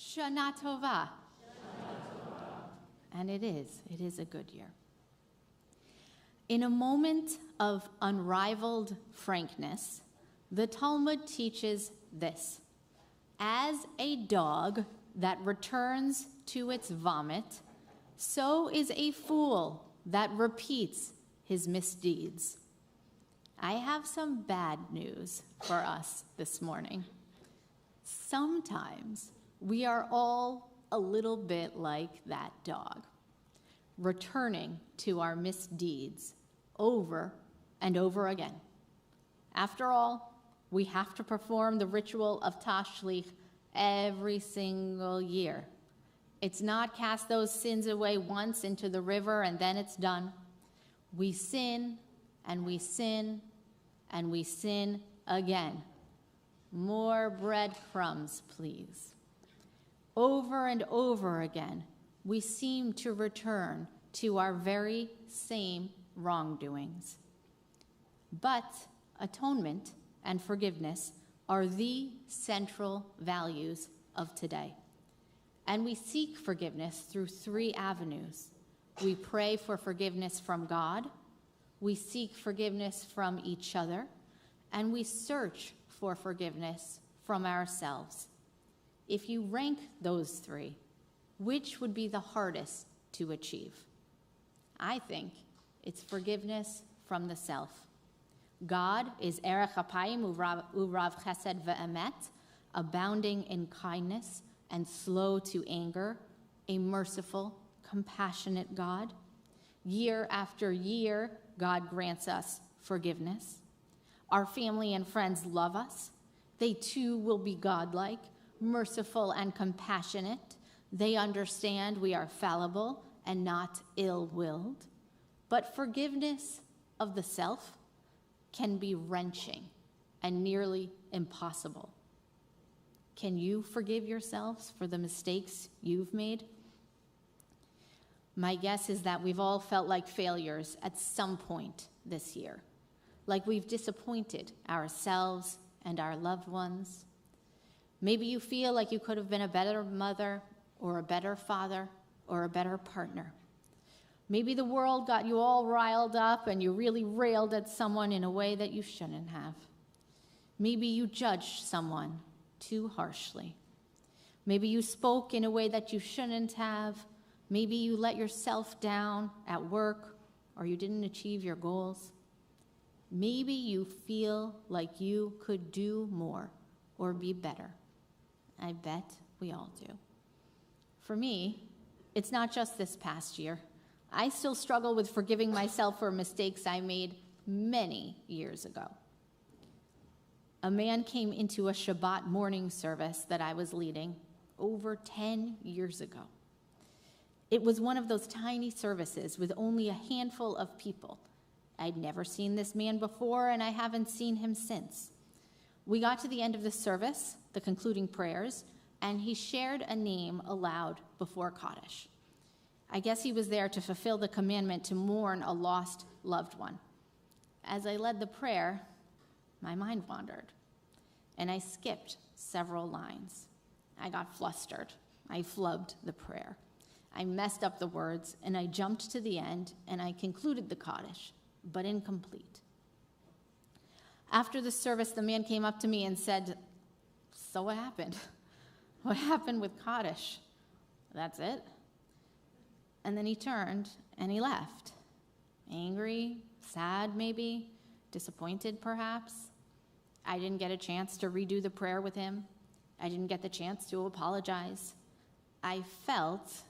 Shana Tova. And it is a good year. In a moment of unrivaled frankness, the Talmud teaches this: as a dog that returns to its vomit, so is a fool that repeats his misdeeds. I have some bad news for us this morning. Sometimes we are all a little bit like that dog, returning to our misdeeds over and over again. After all, we have to perform the ritual of Tashlich every single year. It's not cast those sins away once into the river and then it's done. We sin and we sin and we sin again. More breadcrumbs, please. Over and over again, we seem to return to our very same wrongdoings. But atonement and forgiveness are the central values of today. And we seek forgiveness through 3 avenues. We pray for forgiveness from God, we seek forgiveness from each other, and we search for forgiveness from ourselves. If you rank those 3, which would be the hardest to achieve? I think it's forgiveness from the self. God is erech hapayim urav chesed ve'emet, abounding in kindness and slow to anger, a merciful, compassionate God. Year after year, God grants us forgiveness. Our family and friends love us. They too will be godlike, merciful and compassionate. They understand we are fallible and not ill-willed. But forgiveness of the self can be wrenching and nearly impossible. Can you forgive yourselves for the mistakes you've made? My guess is that we've all felt like failures at some point this year, like we've disappointed ourselves and our loved ones. Maybe you feel like you could have been a better mother or a better father or a better partner. Maybe the world got you all riled up and you really railed at someone in a way that you shouldn't have. Maybe you judged someone too harshly. Maybe you spoke in a way that you shouldn't have. Maybe you let yourself down at work or you didn't achieve your goals. Maybe you feel like you could do more or be better. I bet we all do. For me, it's not just this past year. I still struggle with forgiving myself for mistakes I made many years ago. A man came into a Shabbat morning service that I was leading over 10 years ago. It was one of those tiny services with only a handful of people. I'd never seen this man before, and I haven't seen him since. We got to the end of the service, the concluding prayers, and he shared a name aloud before Kaddish. I guess he was there to fulfill the commandment to mourn a lost loved one. As I led the prayer, my mind wandered, and I skipped several lines. I got flustered. I flubbed the prayer. I messed up the words, and I jumped to the end, and I concluded the Kaddish, but incomplete. After the service, the man came up to me and said, "So what happened? What happened with Kaddish? That's it?" And then he turned and he left. Angry, sad maybe, disappointed perhaps. I didn't get a chance to redo the prayer with him. I didn't get the chance to apologize. I felt,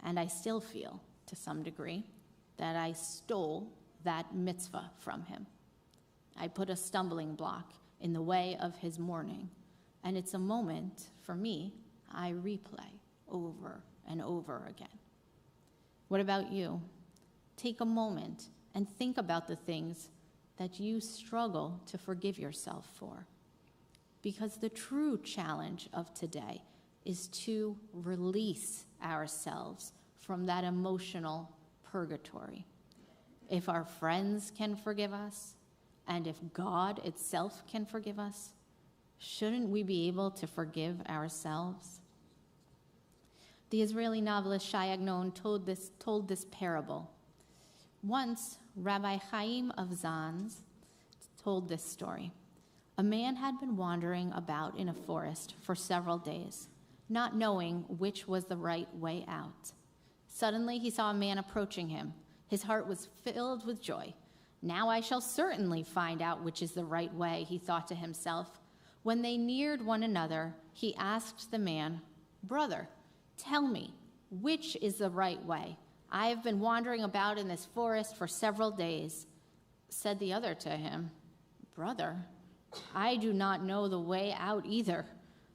and I still feel to some degree, that I stole that mitzvah from him. I put a stumbling block in the way of his mourning, and it's a moment, for me, I replay over and over again. What about you? Take a moment and think about the things that you struggle to forgive yourself for. Because the true challenge of today is to release ourselves from that emotional purgatory. If our friends can forgive us, and if God itself can forgive us, shouldn't we be able to forgive ourselves? The Israeli novelist Shai Agnon told this parable. Once, Rabbi Chaim of Zanz told this story. A man had been wandering about in a forest for several days, not knowing which was the right way out. Suddenly, he saw a man approaching him. His heart was filled with joy. Now I shall certainly find out which is the right way, he thought to himself. When they neared one another, he asked the man, "Brother, tell me, which is the right way? I have been wandering about in this forest for several days." Said the other to him, "Brother, I do not know the way out either,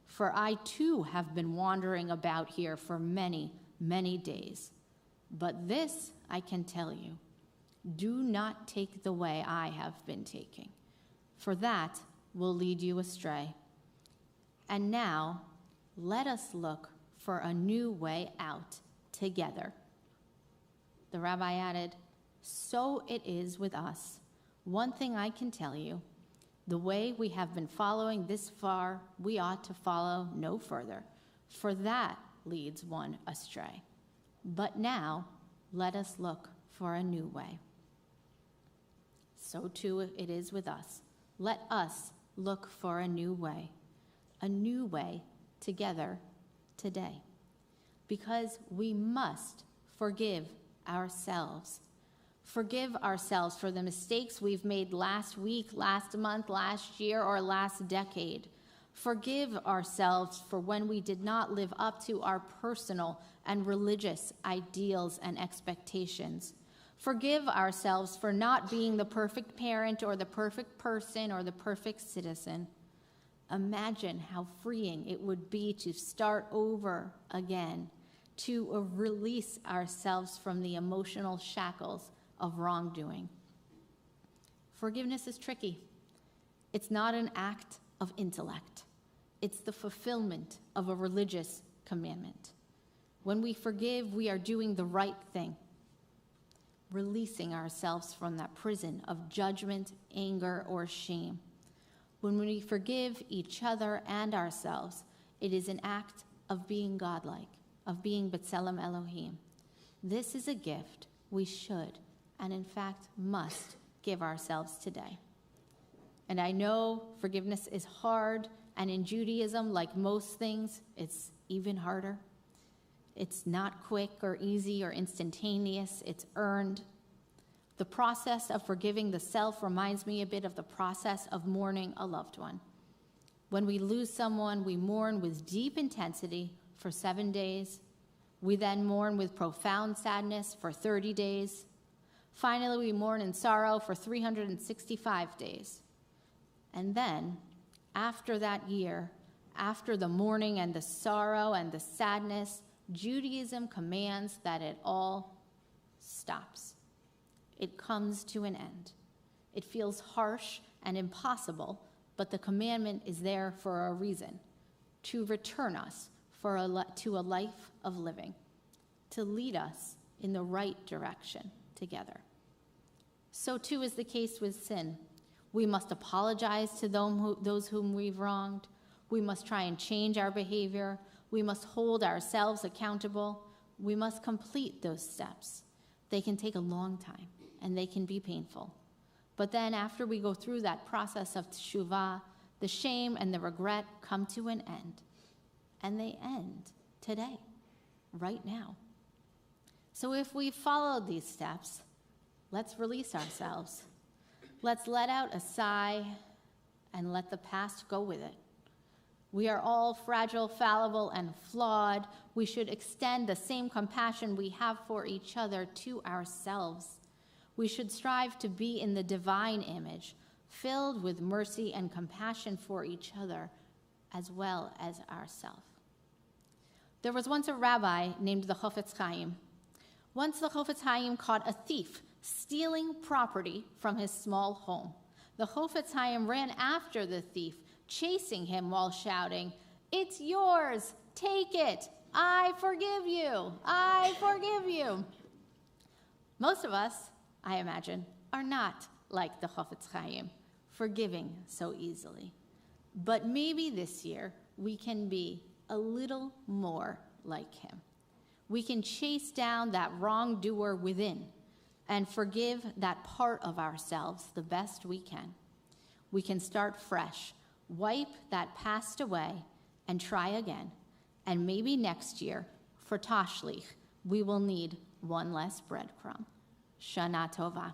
for I too have been wandering about here for many, many days. But this I can tell you, do not take the way I have been taking, for that will lead you astray. And now, let us look for a new way out together." The rabbi added, "So it is with us. One thing I can tell you, the way we have been following this far, we ought to follow no further, for that leads one astray. But now, let us look for a new way." So too it is with us. Let us look for a new way together today. Because we must forgive ourselves. Forgive ourselves for the mistakes we've made last week, last month, last year, or last decade. Forgive ourselves for when we did not live up to our personal and religious ideals and expectations. Forgive ourselves for not being the perfect parent or the perfect person or the perfect citizen. Imagine how freeing it would be to start over again, to release ourselves from the emotional shackles of wrongdoing. Forgiveness is tricky. It's not an act of intellect. It's the fulfillment of a religious commandment. When we forgive, we are doing the right thing, releasing ourselves from that prison of judgment, anger, or shame. When we forgive each other and ourselves, it is an act of being godlike, of being B'Tselem Elohim. This is a gift we should, and in fact must, give ourselves today. And I know forgiveness is hard, and in Judaism, like most things, it's even harder. It's not quick or easy or instantaneous, it's earned. The process of forgiving the self reminds me a bit of the process of mourning a loved one. When we lose someone, we mourn with deep intensity for 7 days. We then mourn with profound sadness for 30 days. Finally, we mourn in sorrow for 365 days. And then, after that year, after the mourning and the sorrow and the sadness, Judaism commands that it all stops. It comes to an end. It feels harsh and impossible, but the commandment is there for a reason, to return us to a life of living, to lead us in the right direction together. So too is the case with sin. We must apologize to those whom we've wronged. We must try and change our behavior. We must hold ourselves accountable. We must complete those steps. They can take a long time, and they can be painful. But then after we go through that process of teshuvah, the shame and the regret come to an end. And they end today, right now. So if we've followed these steps, let's release ourselves. Let's let out a sigh and let the past go with it. We are all fragile, fallible, and flawed. We should extend the same compassion we have for each other to ourselves. We should strive to be in the divine image, filled with mercy and compassion for each other, as well as ourselves. There was once a rabbi named the Chofetz Chaim. Once the Chofetz Chaim caught a thief stealing property from his small home. The Chofetz Chaim ran after the thief, chasing him while shouting, "It's yours, take it, I forgive you, I forgive you." Most of us, I imagine, are not like the Chofetz Chaim, forgiving so easily. But maybe this year we can be a little more like him. we can chase down that wrongdoer within and forgive that part of ourselves the best we can. We can start fresh, wipe that past away, and try again. And maybe next year, for Tashlich, we will need one less breadcrumb. Shana Tova.